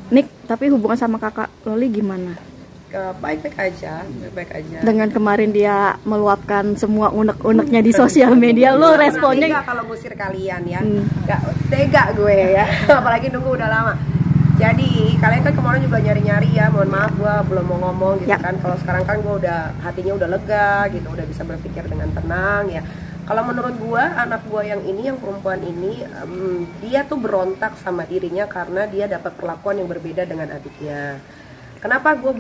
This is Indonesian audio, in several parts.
Nick, tapi hubungan sama kakak Loli gimana? Baik-baik aja, baik-baik aja. Dengan kemarin dia meluapkan semua unek-uneknya di sosial media, lo responnya? Tega kalau ngusir kalian ya, nggak tega gue ya, apalagi nunggu udah lama. Jadi kalian kan kemarin juga nyari-nyari ya, mohon maaf gue belum mau ngomong gitu kan. Kalau sekarang kan gue udah hatinya udah lega gitu, udah bisa berpikir dengan tenang ya. Kalau menurut gue, anak gue yang ini, yang perempuan ini, dia tuh berontak sama dirinya karena dia dapat perlakuan yang berbeda dengan adiknya. Kenapa gue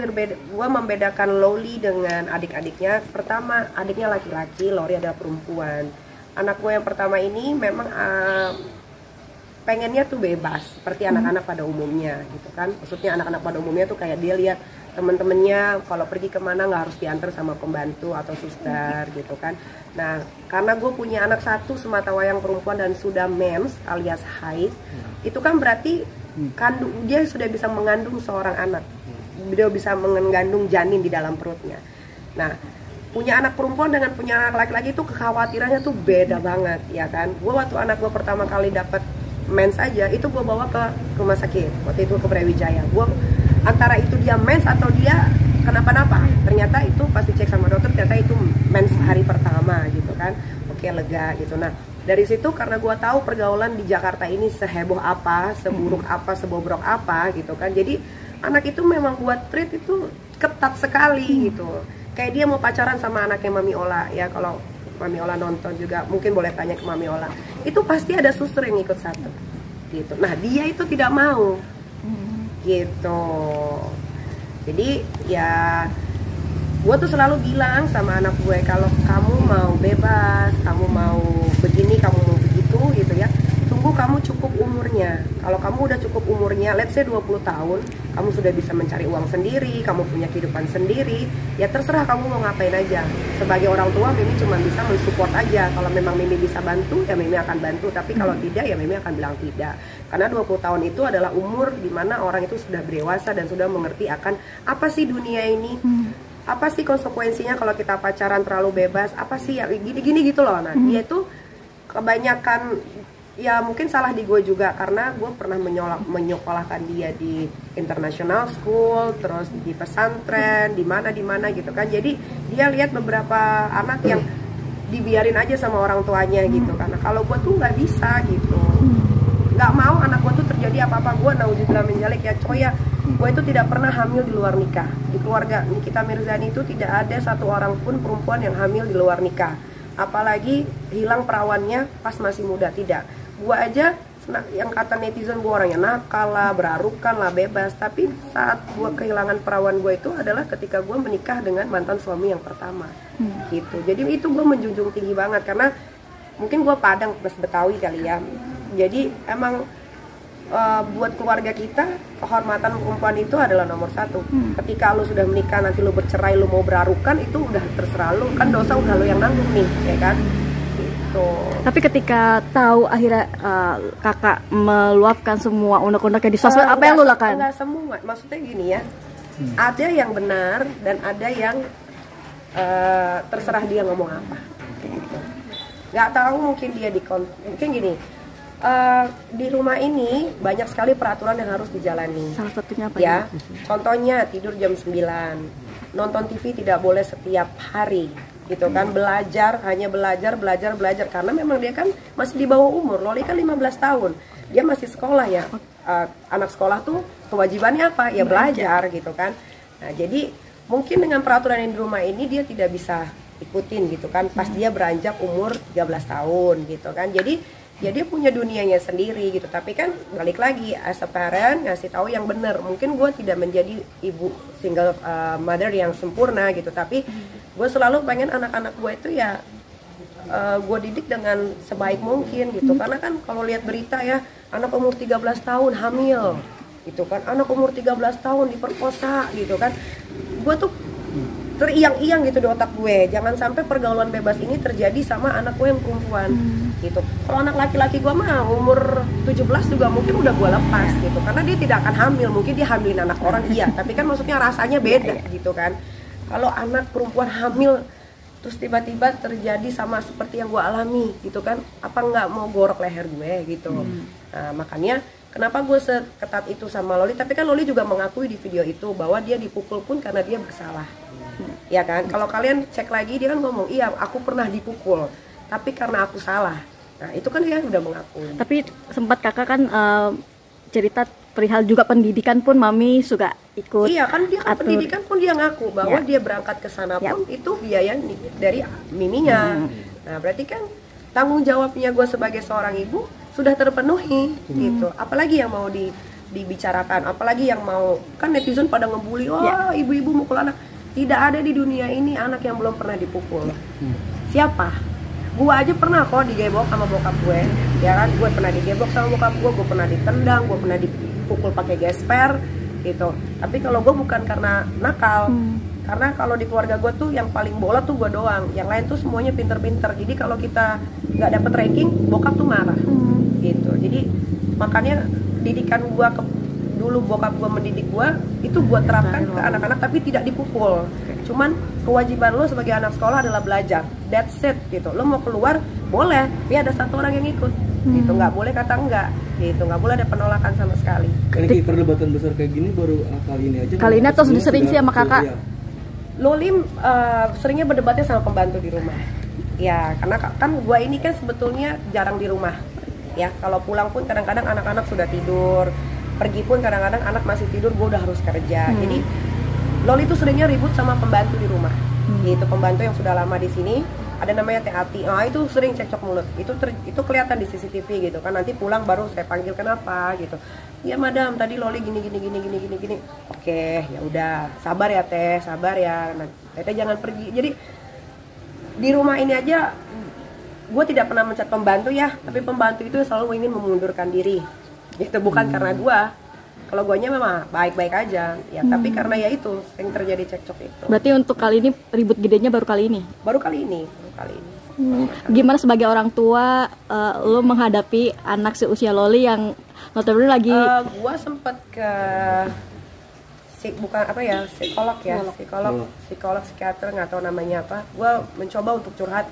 membedakan Loli dengan adik-adiknya? Pertama, adiknya laki-laki, Loli adalah perempuan. Anak gue yang pertama ini memang pengennya tuh bebas, seperti anak-anak pada umumnya gitu kan. Maksudnya anak-anak pada umumnya tuh kayak dia lihat temen-temennya kalau pergi kemana nggak harus diantar sama pembantu atau suster gitu kan. Nah, karena gue punya anak satu sematawayang perempuan dan sudah mens alias haid, itu kan berarti dia sudah bisa mengandung seorang anak. Dia bisa mengandung janin di dalam perutnya. Nah, punya anak perempuan dengan punya anak laki-laki itu kekhawatirannya tuh beda banget ya kan. Gue waktu anak gue pertama kali dapat mens aja, itu gue bawa ke rumah sakit. Waktu itu ke Brawijaya. Gue antara itu dia mens atau dia kenapa-napa. Ternyata itu pasti cek sama dokter, ternyata itu mens hari pertama gitu kan. Oke, lega gitu. Nah, dari situ karena gue tahu pergaulan di Jakarta ini seheboh apa, seburuk apa, sebobrok apa gitu kan. Jadi anak itu memang buat treat itu ketat sekali gitu. Kayak dia mau pacaran sama anaknya Mami Ola ya. Kalau Mami Ola nonton juga mungkin boleh tanya ke Mami Ola. Itu pasti ada suster yang ikut satu gitu. Nah, dia itu tidak mau gitu. Jadi ya gue tuh selalu bilang sama anak gue, kalau kamu mau bebas, kamu mau begini, kamu mau begitu gitu ya, tunggu kamu cukup umurnya. Kalau kamu udah cukup umurnya, let's say 20 tahun, kamu sudah bisa mencari uang sendiri, kamu punya kehidupan sendiri, ya terserah kamu mau ngapain aja. Sebagai orang tua, Mimi cuma bisa mensupport aja. Kalau memang Mimi bisa bantu, ya Mimi akan bantu. Tapi kalau tidak, ya Mimi akan bilang tidak. Karena 20 tahun itu adalah umur dimana orang itu sudah dewasa dan sudah mengerti akan apa sih dunia ini, apa sih konsekuensinya kalau kita pacaran terlalu bebas, apa sih ya gini-gini gitu loh. Nah, dia itu kebanyakan, ya mungkin salah di gue juga karena gue pernah menyekolahkan dia di international school, terus di pesantren, di mana gitu kan. Jadi dia lihat beberapa anak yang dibiarin aja sama orang tuanya gitu. Karena kalau gue tuh nggak bisa gitu, nggak mau anak gue tuh terjadi apa-apa. Gue nauzubillah min dzalik ya coy ya. Gue itu tidak pernah hamil di luar nikah. Di keluarga Nikita Mirzani itu tidak ada satu orang pun perempuan yang hamil di luar nikah. Apalagi hilang perawannya pas masih muda, tidak. Gue aja yang kata netizen gue orangnya nakal lah, berarukan lah, bebas. Tapi saat gue kehilangan perawan gue itu adalah ketika gue menikah dengan mantan suami yang pertama gitu. Jadi itu gue menjunjung tinggi banget karena mungkin gue Padang plus Betawi kali ya. Jadi emang buat keluarga kita kehormatan perempuan itu adalah nomor satu. Ketika lu sudah menikah, nanti lu bercerai, lu mau berarukan, itu udah terserah lu, kan dosa udah lu yang nanggung nih, ya kan? Gitu. Tapi ketika tahu akhirnya kakak meluapkan semua unek-uneknya di sosmed, apa yang lu lakukan? Enggak semua, maksudnya gini ya, ada yang benar dan ada yang terserah dia ngomong apa. Gitu. Nggak tahu, mungkin dia mungkin gini. Di rumah ini banyak sekali peraturan yang harus dijalani. Salah satunya apa ya? Contohnya tidur jam 9, nonton TV tidak boleh setiap hari, gitu kan? Belajar, hanya belajar karena memang dia kan masih di bawah umur. Loli kan 15 tahun, dia masih sekolah ya. Anak sekolah tuh kewajibannya apa? Ya belajar gitu kan. Nah, jadi mungkin dengan peraturan yang di rumah ini dia tidak bisa ikutin gitu kan. Pas dia beranjak umur 13 tahun gitu kan. Jadi ya dia punya dunianya sendiri gitu. Tapi kan balik lagi as a parent ngasih tahu yang benar. Mungkin gue tidak menjadi ibu single mother yang sempurna gitu, tapi gue selalu pengen anak-anak gue itu ya gue didik dengan sebaik mungkin gitu. Karena kan kalau lihat berita ya, anak umur 13 tahun hamil gitu kan, anak umur 13 tahun diperkosa gitu kan. Gue tuh teriang-iang gitu di otak gue, jangan sampai pergaulan bebas ini terjadi sama anak gue yang perempuan gitu. Kalau anak laki-laki gue mah umur 17 juga mungkin udah gue lepas gitu, karena dia tidak akan hamil. Mungkin dia hamilin anak orang iya, tapi kan maksudnya rasanya beda gitu kan. Kalau anak perempuan hamil terus tiba-tiba terjadi sama seperti yang gue alami gitu kan, apa nggak mau gorok leher gue gitu. Nah, makanya kenapa gue seketat itu sama Loli, tapi kan Loli juga mengakui di video itu bahwa dia dipukul pun karena dia bersalah. Ya kan, kalau kalian cek lagi dia kan ngomong, iya aku pernah dipukul tapi karena aku salah. Nah itu kan dia udah mengakui. Tapi sempat kakak kan cerita perihal juga pendidikan pun mami juga ikut. Iya kan, dia kan atur. pendidikan pun dia ngaku bahwa dia berangkat ke sana pun itu biaya dari miminya. Nah berarti kan tanggung jawabnya gue sebagai seorang ibu sudah terpenuhi gitu. Apalagi yang mau dibicarakan, apalagi yang mau, kan netizen pada ngebully, wah ibu-ibu mukul anak. Tidak ada di dunia ini anak yang belum pernah dipukul. Siapa? Gue aja pernah kok digebok sama bokap gue, ya kan? Gue pernah digebok sama bokap gue pernah ditendang, gue pernah dipukul pakai gesper gitu. Tapi kalau gue bukan karena nakal, karena kalau di keluarga gue tuh yang paling bolot tuh gue doang, yang lain tuh semuanya pinter-pinter. Jadi kalau kita nggak dapet ranking, bokap tuh marah gitu. Jadi makanya didikan gue dulu bokap gue mendidik gue itu gue terapkan ke anak-anak, tapi tidak dipukul. Cuman kewajiban lo sebagai anak sekolah adalah belajar, that's it gitu. Lo mau keluar boleh, tapi ada satu orang yang ikut gitu, nggak boleh kata enggak gitu, nggak boleh ada penolakan sama sekali. Ini perdebatan besar kayak gini baru kali ini aja. Kali ini atau sudah sering sih sama kakak? Ya. Loli seringnya berdebatnya sama pembantu di rumah. Ya karena kan gue ini kan sebetulnya jarang di rumah. Ya kalau pulang pun kadang-kadang anak-anak sudah tidur, pergi pun kadang-kadang anak masih tidur, gue udah harus kerja. Jadi Loli tuh seringnya ribut sama pembantu di rumah. Gitu, pembantu yang sudah lama di sini, ada namanya Teh Ati. Nah, itu sering cekcok mulut. Itu kelihatan di CCTV gitu kan. Nanti pulang baru saya panggil kenapa gitu. Ya madam, tadi Loli gini. Oke, ya udah, sabar ya Teh, sabar ya. Nah, Teh jangan pergi. Jadi di rumah ini aja gue tidak pernah mencat pembantu ya, tapi pembantu itu selalu ingin memundurkan diri. Itu bukan karena gue. Kalau guanya memang baik-baik aja ya, tapi karena ya itu yang terjadi cekcok itu. Berarti untuk kali ini ribut gedenya baru kali ini? Baru kali ini. Gimana sebagai orang tua lo menghadapi anak seusia Loli yang notabene lagi gua sempet ke psikolog psikiater, nggak tahu namanya apa. Gua mencoba untuk curhat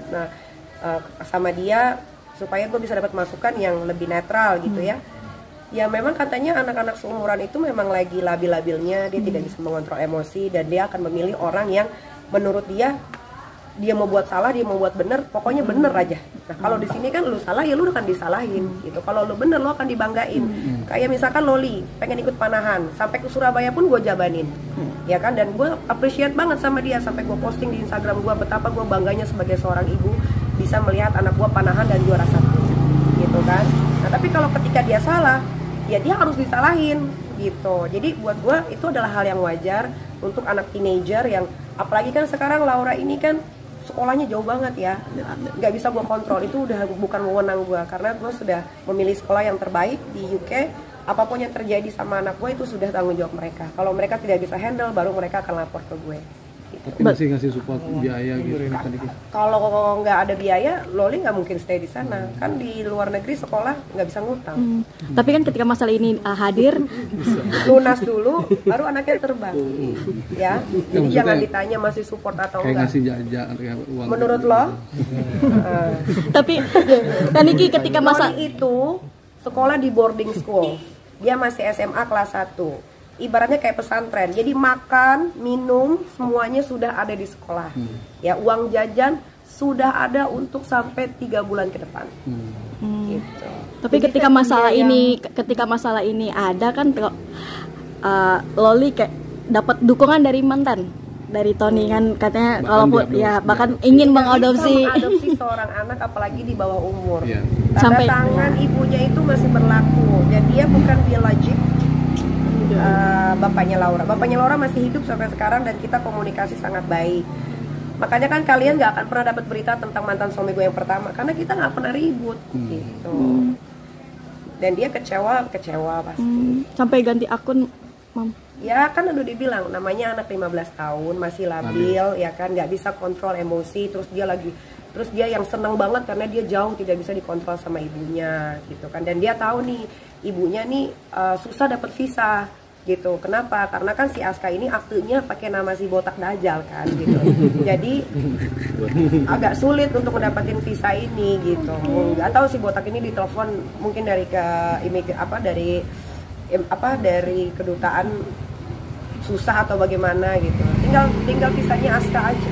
sama dia supaya gue bisa dapat masukan yang lebih netral gitu ya. Ya memang katanya anak-anak seumuran itu memang lagi labil-labilnya, dia tidak bisa mengontrol emosi dan dia akan memilih orang yang menurut dia mau buat salah, dia mau buat bener, pokoknya bener aja. Nah kalau di sini kan lu salah ya lu akan disalahin gitu, kalau lu bener lu akan dibanggain. Kayak misalkan Loli pengen ikut panahan, sampai ke Surabaya pun gue jabanin, ya kan, dan gue appreciate banget sama dia, sampai gue posting di Instagram gue betapa gue bangganya sebagai seorang ibu bisa melihat anak gue panahan dan juara 1 gitu kan. Nah tapi kalau ketika dia salah, ya dia harus disalahin gitu. Jadi buat gue itu adalah hal yang wajar untuk anak teenager yang, apalagi kan sekarang Laura ini kan sekolahnya jauh banget ya, nggak bisa gue kontrol, itu udah bukan wewenang gue, karena gue sudah memilih sekolah yang terbaik di UK. Apapun yang terjadi sama anak gue itu sudah tanggung jawab mereka. Kalau mereka tidak bisa handle, baru mereka akan lapor ke gue. Tapi masih ngasih support biaya gitu. Kalau nggak ada biaya, Loli nggak mungkin stay di sana. Kan di luar negeri sekolah nggak bisa ngutang. Tapi kan ketika masalah ini hadir, lunas dulu, baru anaknya terbang. Ya, jadi jangan ditanya masih support atau kayak enggak. ngasih jajan kayak uang. Menurut lo? tapi kan Niki ketika masa Loli itu sekolah di boarding school. Dia masih SMA kelas 1. Ibaratnya kayak pesantren. Jadi makan, minum, semuanya sudah ada di sekolah. Ya, uang jajan sudah ada untuk sampai 3 bulan ke depan. Gitu. Tapi jadi ketika masalah ini ada kan Loli kayak dapat dukungan dari mantan, dari Tony kan katanya kalaupun ya bahkan ingin mengadopsi seorang anak apalagi di bawah umur. Tanda Sampai tangan ibunya itu masih berlaku dan dia bukan biologik. Bapaknya Laura masih hidup sampai sekarang dan kita komunikasi sangat baik. Makanya kan kalian nggak akan pernah dapat berita tentang mantan suami gue yang pertama karena kita nggak pernah ribut gitu. Dan dia kecewa pasti. Sampai ganti akun, Mam. Ya kan udah dibilang namanya anak 15 tahun masih labil ya kan, nggak bisa kontrol emosi, terus dia yang senang banget karena dia jauh tidak bisa dikontrol sama ibunya gitu kan, dan dia tahu nih ibunya nih susah dapat visa gitu. Kenapa? Karena kan si Aska ini aktenya pakai nama si botak Dajjal kan gitu. Jadi agak sulit untuk mendapatkan visa ini gitu. Nggak tahu si botak ini ditelepon mungkin dari dari kedutaan susah atau bagaimana gitu. Tinggal visanya Aska aja.